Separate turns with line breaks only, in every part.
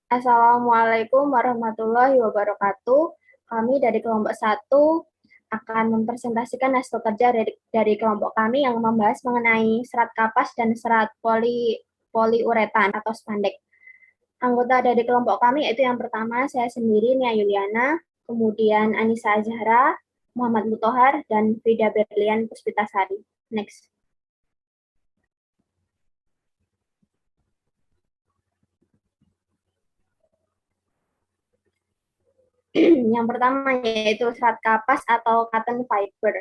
Assalamualaikum warahmatullahi wabarakatuh. Kami dari kelompok 1 akan mempresentasikan hasil kerja dari kelompok kami yang membahas mengenai serat kapas dan serat poliuretan atau spandek. Anggota dari kelompok kami yaitu yang pertama saya sendiri, Nia Yuliana, kemudian Anissa Azhara, Muhammad Mutohar, dan Frida Berlian Puspitasari. Next. Yang pertama yaitu serat kapas atau cotton fiber.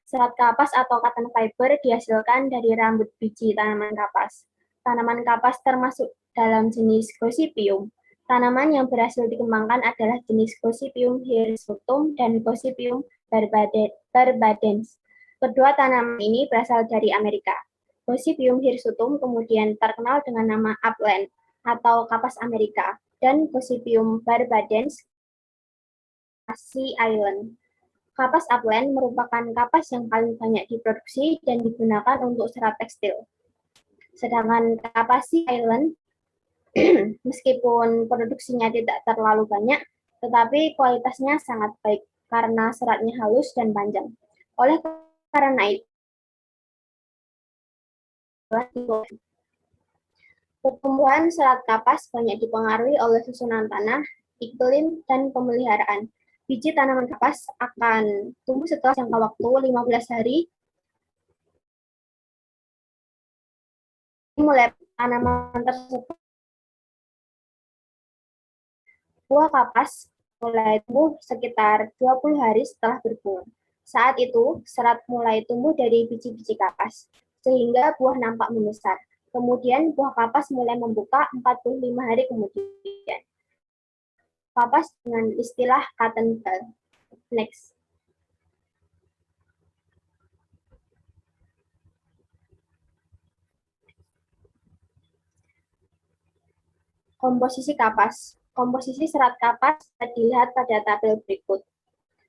Serat kapas atau cotton fiber dihasilkan dari rambut biji tanaman kapas. Tanaman kapas termasuk dalam jenis Gossypium. Tanaman yang berhasil dikembangkan adalah jenis Gossypium hirsutum dan Gossypium barbadens. Kedua tanaman ini berasal dari Amerika. Gossypium hirsutum kemudian terkenal dengan nama upland atau kapas Amerika, dan Gossypium barbadens Sea Island. Kapas upland merupakan kapas yang paling banyak diproduksi dan digunakan untuk serat tekstil. Sedangkan kapas Sea Island, meskipun produksinya tidak terlalu banyak, tetapi kualitasnya sangat baik karena seratnya halus dan panjang. Oleh karena itu, pertumbuhan serat kapas banyak dipengaruhi oleh susunan tanah, iklim, dan pemeliharaan. Biji tanaman kapas akan tumbuh setelah jangka waktu 15 hari mulai tanaman tersebut. Buah kapas mulai tumbuh sekitar 20 hari setelah berbunga. Saat itu, serat mulai tumbuh dari biji-biji kapas, sehingga buah nampak membesar. Kemudian buah kapas mulai membuka 45 hari kemudian. Kapas dengan istilah cotton ball. Next. Komposisi kapas. Komposisi serat kapas dilihat pada tabel berikut.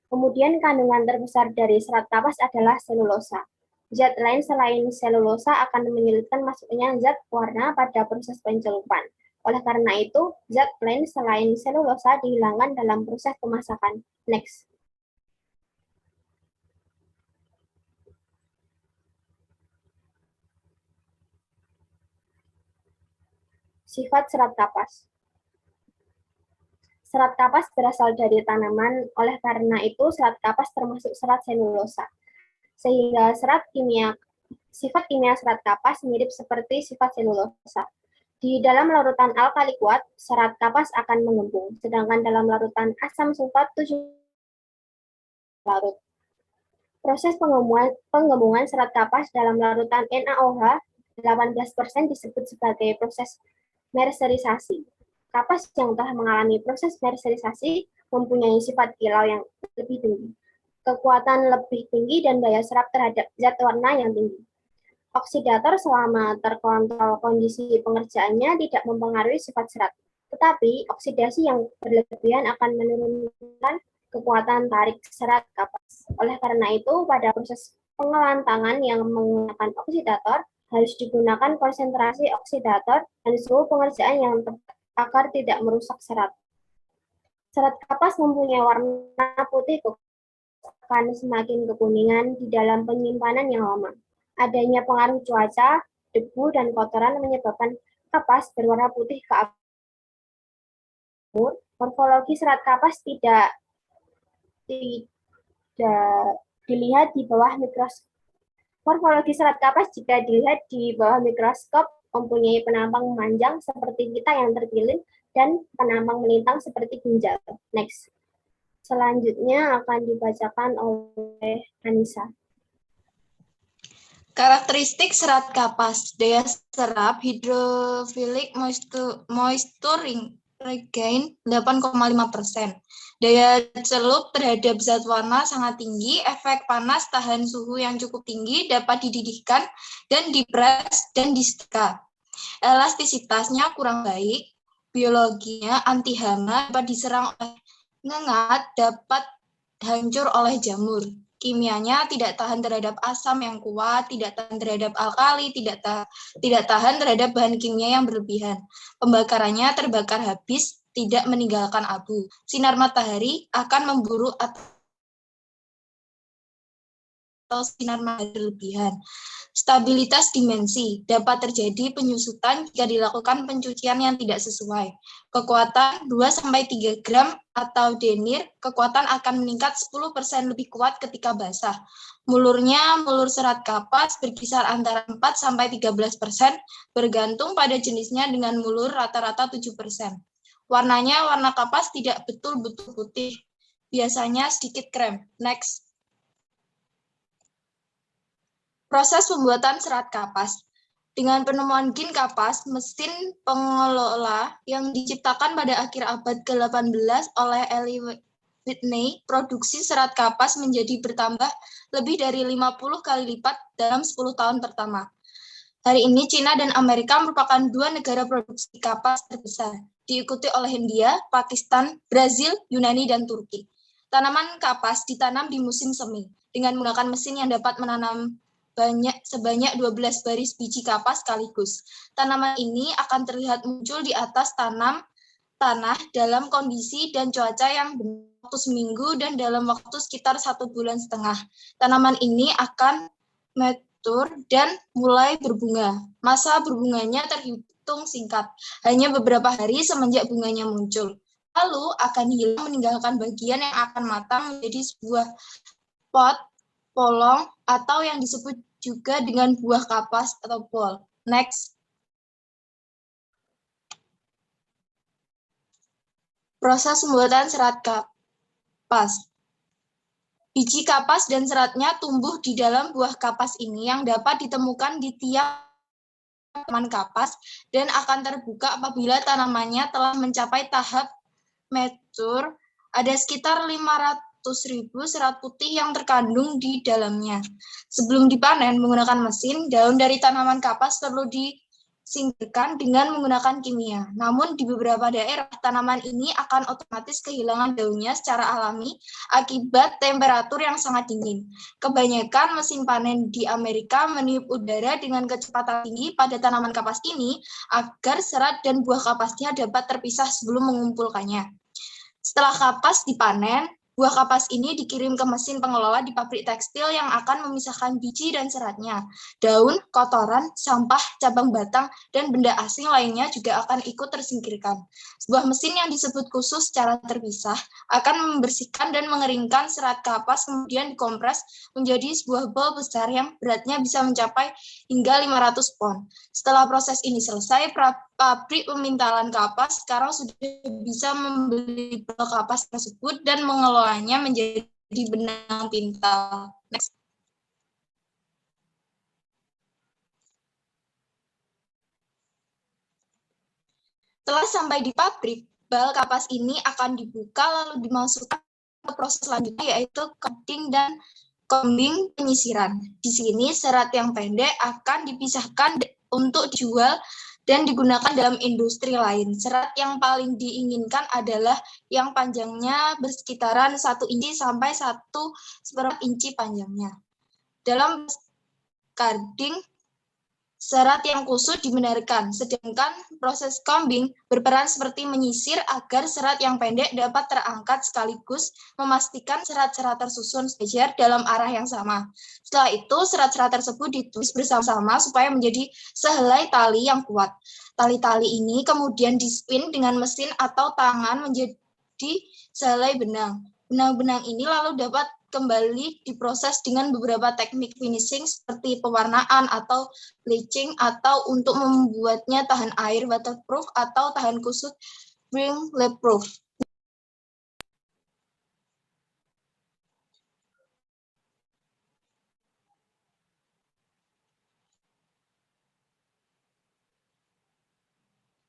Kemudian kandungan terbesar dari serat kapas adalah selulosa. Zat lain selain selulosa akan menyulitkan masuknya zat warna pada proses pencelupan. Oleh karena itu, zat lain selain selulosa dihilangkan dalam proses pemasakan. Next. Sifat serat kapas. Serat kapas berasal dari tanaman, oleh karena itu serat kapas termasuk serat selulosa. Sehingga sifat kimia serat kapas mirip seperti sifat selulosa. Di dalam larutan alkali kuat, serat kapas akan mengembung, sedangkan dalam larutan asam sulfat 7 larut. Proses penggembungan serat kapas dalam larutan NaOH 18% disebut sebagai proses merserisasi. Kapas yang telah mengalami proses merserisasi mempunyai sifat kilau yang lebih tinggi, kekuatan lebih tinggi, dan daya serap terhadap zat warna yang tinggi. Oksidator selama terkontrol kondisi pengerjaannya tidak mempengaruhi sifat serat, tetapi oksidasi yang berlebihan akan menurunkan kekuatan tarik serat kapas. Oleh karena itu, pada proses pengelantangan yang menggunakan oksidator, harus digunakan konsentrasi oksidator dan suhu pengerjaan yang tepat agar tidak merusak serat. Serat kapas mempunyai warna putih akan semakin kekuningan di dalam penyimpanan yang lama. Adanya pengaruh cuaca, debu, dan kotoran menyebabkan kapas berwarna putih keabu. Morfologi serat kapas tidak dilihat di bawah mikroskop. Morfologi serat kapas jika dilihat di bawah mikroskop mempunyai penampang memanjang seperti kita yang terpilih dan penampang melintang seperti ginjal. Next. Selanjutnya akan dibacakan oleh Anissa.
Karakteristik serat kapas, daya serap hidrofilik moisture regain 8,5%. Daya celup terhadap zat warna sangat tinggi, efek panas tahan suhu yang cukup tinggi, dapat dididihkan dan dipres dan disetrika. Elastisitasnya kurang baik, biologinya anti hama, dapat diserang oleh ngengat, dapat hancur oleh jamur. kimianya tidak tahan terhadap asam yang kuat, tidak tahan terhadap alkali, tidak tahan terhadap bahan kimia yang berlebihan. Pembakarannya terbakar habis, tidak meninggalkan abu. Sinar matahari akan memburu atau sinar matahari berlebihan. Stabilitas dimensi dapat terjadi penyusutan jika dilakukan pencucian yang tidak sesuai. Kekuatan 2-3 gram atau denir, kekuatan akan meningkat 10% lebih kuat ketika basah. Mulurnya, mulur serat kapas berkisar antara 4-13%, bergantung pada jenisnya dengan mulur rata-rata 7%. Warnanya, warna kapas tidak betul-betul putih, biasanya sedikit krem. Next. Proses pembuatan serat kapas. Dengan penemuan gin kapas, mesin pengelola yang diciptakan pada akhir abad ke-18 oleh Eli Whitney, produksi serat kapas menjadi bertambah lebih dari 50 kali lipat dalam 10 tahun pertama. Hari ini Cina dan Amerika merupakan dua negara produksi kapas terbesar, diikuti oleh India, Pakistan, Brazil, Yunani, dan Turki. Tanaman kapas ditanam di musim semi dengan menggunakan mesin yang dapat menanam sebanyak 12 baris biji kapas sekaligus. Tanaman ini akan terlihat muncul di atas tanah dalam kondisi dan cuaca yang waktu seminggu dan dalam waktu sekitar 1,5 bulan. Tanaman ini akan matur dan mulai berbunga. Masa berbunganya terhitung singkat, hanya beberapa hari semenjak bunganya muncul. Lalu akan hilang meninggalkan bagian yang akan matang menjadi sebuah pot, polong, atau yang disebut juga dengan buah kapas atau bol. Next. Proses pembuatan serat kapas. Biji kapas dan seratnya tumbuh di dalam buah kapas ini yang dapat ditemukan di tiap tanaman kapas dan akan terbuka apabila tanamannya telah mencapai tahap matur. Ada sekitar 500.000 serat putih yang terkandung di dalamnya. Sebelum dipanen menggunakan mesin, daun dari tanaman kapas perlu disingkirkan dengan menggunakan kimia. Namun di beberapa daerah, tanaman ini akan otomatis kehilangan daunnya secara alami akibat temperatur yang sangat dingin. Kebanyakan mesin panen di Amerika meniup udara dengan kecepatan tinggi pada tanaman kapas ini agar serat dan buah kapasnya dapat terpisah sebelum mengumpulkannya. Setelah kapas dipanen, buah kapas ini dikirim ke mesin pengelola di pabrik tekstil yang akan memisahkan biji dan seratnya. Daun, kotoran, sampah, cabang batang, dan benda asing lainnya juga akan ikut tersingkirkan. Sebuah mesin yang disebut khusus secara terpisah akan membersihkan dan mengeringkan serat kapas, kemudian dikompres menjadi sebuah bol besar yang beratnya bisa mencapai hingga 500 pon. Setelah proses ini selesai, pabrik pemintalan kapas sekarang sudah bisa membeli bol kapas tersebut dan mengelolanya menjadi benang pintal. Next. Setelah sampai di pabrik, bal kapas ini akan dibuka lalu dimasukkan ke proses selanjutnya yaitu cutting dan combing penyisiran. Di sini serat yang pendek akan dipisahkan untuk dijual dan digunakan dalam industri lain. Serat yang paling diinginkan adalah yang panjangnya bersekitaran 1 inci sampai 1,4 inci panjangnya. Dalam carding, serat yang kusut dibenarkan, sedangkan proses combing berperan seperti menyisir agar serat yang pendek dapat terangkat sekaligus memastikan serat-serat tersusun sejajar dalam arah yang sama. Setelah itu, serat-serat tersebut ditulis bersama-sama supaya menjadi sehelai tali yang kuat. Tali-tali ini kemudian di-spin dengan mesin atau tangan menjadi sehelai benang. Benang-benang ini lalu dapat kembali diproses dengan beberapa teknik finishing seperti pewarnaan atau bleaching atau untuk membuatnya tahan air waterproof atau tahan kusut spring leakproof.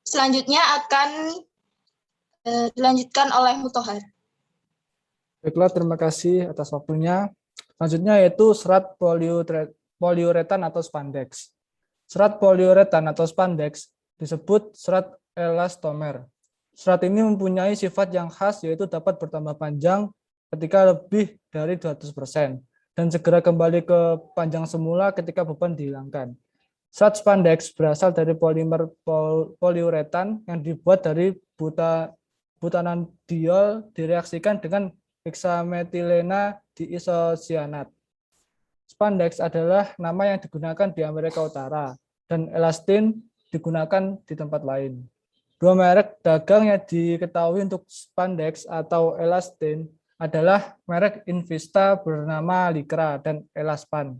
Selanjutnya akan dilanjutkan oleh Mutohar.
Baiklah, terima kasih atas waktunya. Selanjutnya yaitu serat poliuretan atau spandex. Serat poliuretan atau spandex disebut serat elastomer. Serat ini mempunyai sifat yang khas yaitu dapat bertambah panjang ketika lebih dari 200%. dan segera kembali ke panjang semula ketika beban dihilangkan. Serat spandex berasal dari polimer poliuretan yang dibuat dari butanediol direaksikan dengan heksametilena diisosianat. Spandex adalah nama yang digunakan di Amerika Utara dan elastin digunakan di tempat lain. Dua merek dagang yang diketahui untuk spandex atau elastin adalah merek Invista bernama Lycra dan Elaspan.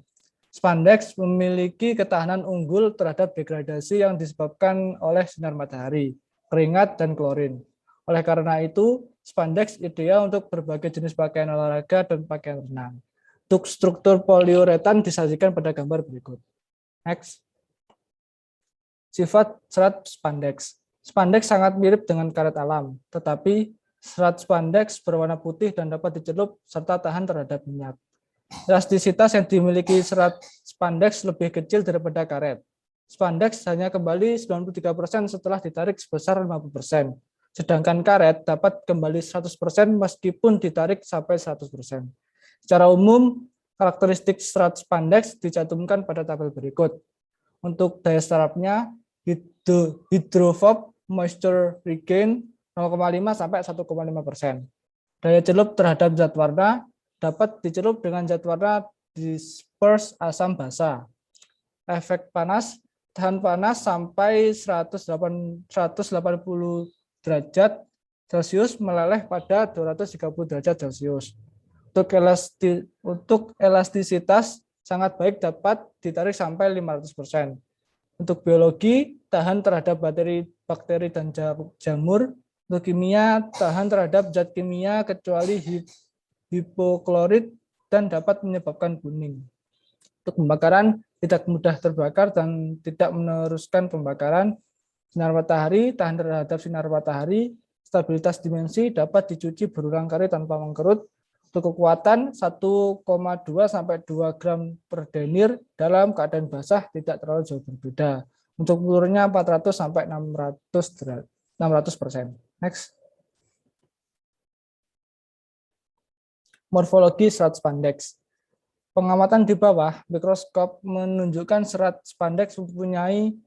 Spandex memiliki ketahanan unggul terhadap degradasi yang disebabkan oleh sinar matahari, keringat, dan klorin. Oleh karena itu, spandex ideal untuk berbagai jenis pakaian olahraga dan pakaian renang. Untuk struktur poliuretan disajikan pada gambar berikut. Next. Sifat serat spandex. Spandex sangat mirip dengan karet alam, tetapi serat spandex berwarna putih dan dapat dicelup serta tahan terhadap minyak. Elastisitas yang dimiliki serat spandex lebih kecil daripada karet. Spandex hanya kembali 93% setelah ditarik sebesar 50%, sedangkan karet dapat kembali 100% meskipun ditarik sampai 100%. Secara umum, karakteristik serat spandex dicantumkan pada tabel berikut. Untuk daya serapnya, hydrophobe moisture regain 0,5 sampai 1,5%. Daya celup terhadap zat warna dapat dicelup dengan zat warna disperse asam basa. Efek panas, tahan panas sampai 180 derajat Celcius meleleh pada 230 derajat Celcius. Untuk elastisitas sangat baik dapat ditarik sampai 500%. Untuk biologi, tahan terhadap bakteri dan jamur. Untuk kimia, tahan terhadap zat kimia kecuali hipoklorit dan dapat menyebabkan kuning. Untuk pembakaran, tidak mudah terbakar dan tidak meneruskan pembakaran. Sinar matahari, tahan terhadap sinar matahari. Stabilitas dimensi dapat dicuci berulang kali tanpa mengkerut. Untuk kekuatan 1,2 sampai 2 gram per denir dalam keadaan basah tidak terlalu jauh berbeda. Untuk pelurnya 400 sampai 600%. Next. Morfologi serat spandex. Pengamatan di bawah mikroskop menunjukkan serat spandex mempunyai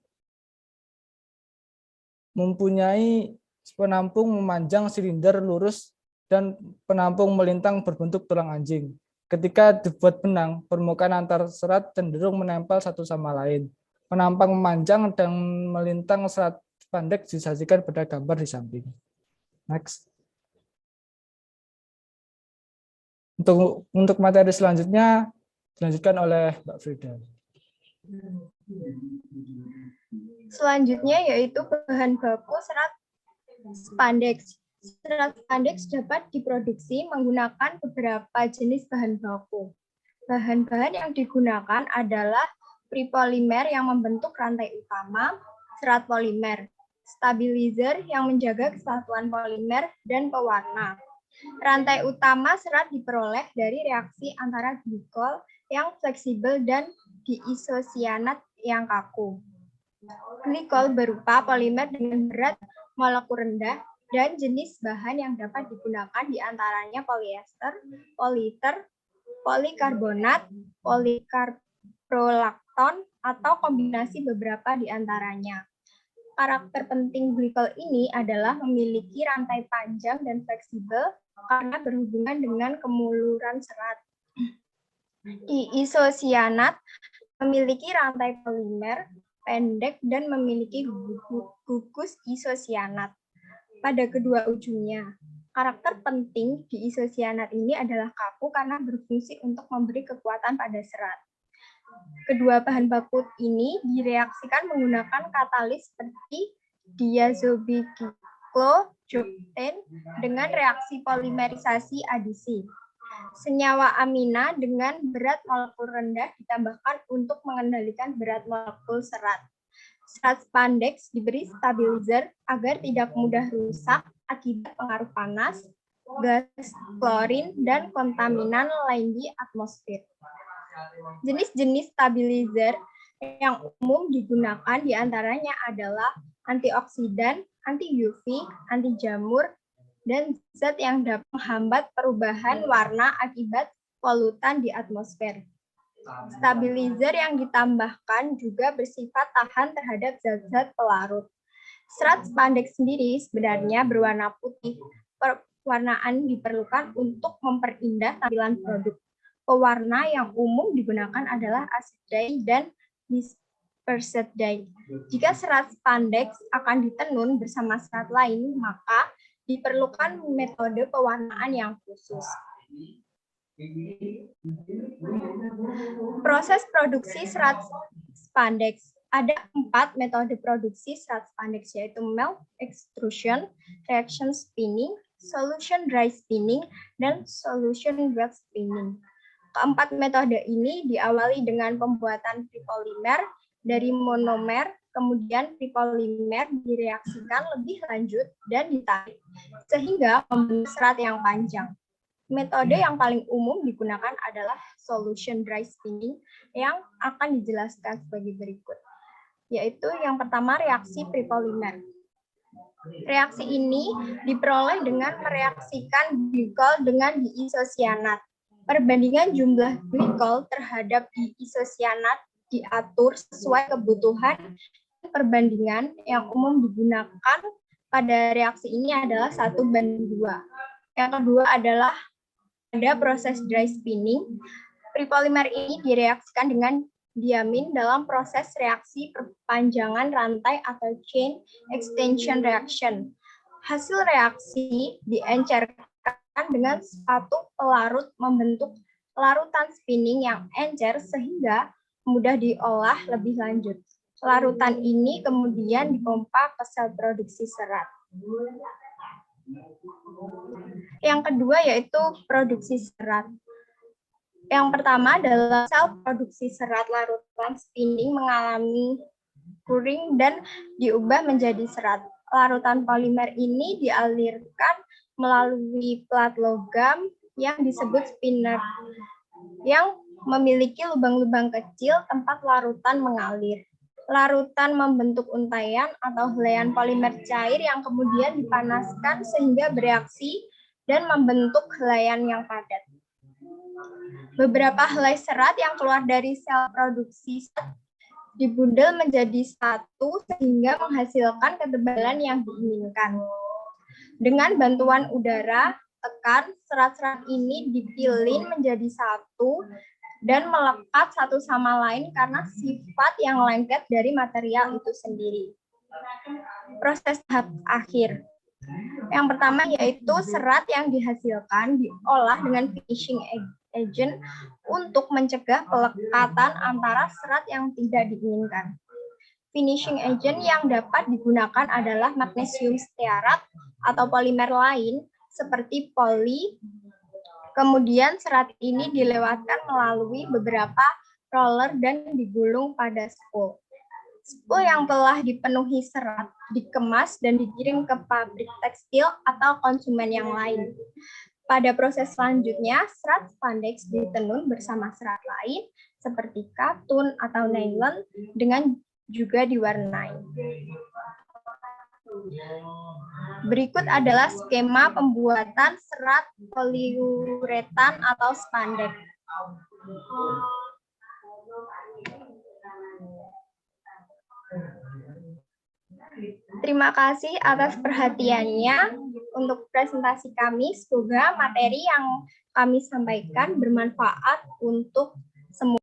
penampung memanjang silinder lurus dan penampung melintang berbentuk tulang anjing. Ketika dibuat benang, permukaan antar serat cenderung menempel satu sama lain. Penampang memanjang dan melintang serat spandex disajikan pada gambar di samping. Next. Untuk materi selanjutnya dilanjutkan oleh Mbak Frida.
Selanjutnya yaitu bahan baku serat spandex. Serat spandex dapat diproduksi menggunakan beberapa jenis bahan baku. Bahan-bahan yang digunakan adalah prepolimer yang membentuk rantai utama, serat polimer, stabilizer yang menjaga kesatuan polimer, dan pewarna. Rantai utama serat diperoleh dari reaksi antara glikol yang fleksibel dan diisosianat yang kaku. Glikol berupa polimer dengan berat molekul rendah dan jenis bahan yang dapat digunakan diantaranya polyester, politer, polikarbonat, polikarprolakton, atau kombinasi beberapa diantaranya. Karakter penting glikol ini adalah memiliki rantai panjang dan fleksibel karena berhubungan dengan kemuluran serat. Diisosianat memiliki rantai polimer pendek dan memiliki gugus isosianat pada kedua ujungnya. Karakter penting di isosianat ini adalah kaku karena berfungsi untuk memberi kekuatan pada serat. Kedua bahan baku ini direaksikan menggunakan katalis seperti diazobiklojoktane dengan reaksi polimerisasi adisi. Senyawa amina dengan berat molekul rendah ditambahkan untuk mengendalikan berat molekul serat. Serat spandex diberi stabilizer agar tidak mudah rusak akibat pengaruh panas, gas klorin, dan kontaminan lain di atmosfer. Jenis-jenis stabilizer yang umum digunakan diantaranya adalah antioksidan, anti-UV, anti jamur, dan zat yang dapat menghambat perubahan warna akibat polutan di atmosfer. Stabilizer yang ditambahkan juga bersifat tahan terhadap zat-zat pelarut. Serat spandeks sendiri sebenarnya berwarna putih. Pewarnaan diperlukan untuk memperindah tampilan produk. Pewarna yang umum digunakan adalah acid dye dan dispersed dye. Jika serat spandeks akan ditenun bersama serat lain, maka diperlukan metode pewarnaan yang khusus. Proses produksi serat spandeks. Ada 4 metode produksi serat spandeks, yaitu melt extrusion, reaction spinning, solution dry spinning, dan solution wet spinning. Keempat metode ini diawali dengan pembuatan tripolimer dari monomer, kemudian tripolimer direaksikan lebih lanjut dan ditarik, sehingga membentuk serat yang panjang. Metode yang paling umum digunakan adalah solution dry spinning yang akan dijelaskan sebagai berikut, yaitu yang pertama reaksi tripolimer. Reaksi ini diperoleh dengan mereaksikan glikol dengan diisosianat. Perbandingan jumlah glikol terhadap diisosianat diatur sesuai kebutuhan. Perbandingan yang umum digunakan pada reaksi ini adalah 1:2. Yang kedua adalah pada proses dry spinning. Tripolimer ini direaksikan dengan diamin dalam proses reaksi perpanjangan rantai atau chain extension reaction. Hasil reaksi diencerkan dengan suatu pelarut membentuk larutan spinning yang encer sehingga mudah diolah lebih lanjut. Larutan ini kemudian dipompa ke sel produksi serat. Yang kedua yaitu produksi serat. Yang pertama adalah sel produksi serat larutan spinning mengalami curing dan diubah menjadi serat. Larutan polimer ini dialirkan melalui plat logam yang disebut spinner, yang memiliki lubang-lubang kecil tempat larutan mengalir. Larutan membentuk untaian atau helaian polimer cair yang kemudian dipanaskan sehingga bereaksi dan membentuk helaian yang padat. Beberapa helai serat yang keluar dari sel produksi dibundel menjadi satu sehingga menghasilkan ketebalan yang diinginkan. Dengan bantuan udara, tekan, serat-serat ini dipilin menjadi satu dan melekat satu sama lain karena sifat yang lengket dari material itu sendiri. Proses tahap akhir. Yang pertama yaitu serat yang dihasilkan diolah dengan finishing agent untuk mencegah pelekatan antara serat yang tidak diinginkan. Finishing agent yang dapat digunakan adalah magnesium stearat atau polimer lain seperti poli. Kemudian serat ini dilewatkan melalui beberapa roller dan digulung pada spool. Spool yang telah dipenuhi serat dikemas dan dikirim ke pabrik tekstil atau konsumen yang lain. Pada proses selanjutnya, serat spandeks ditenun bersama serat lain seperti katun atau nylon dengan juga diwarnai. Berikut adalah skema pembuatan serat poliuretan atau spandek. Terima kasih atas perhatiannya untuk presentasi kami. Semoga materi yang kami sampaikan bermanfaat untuk semua.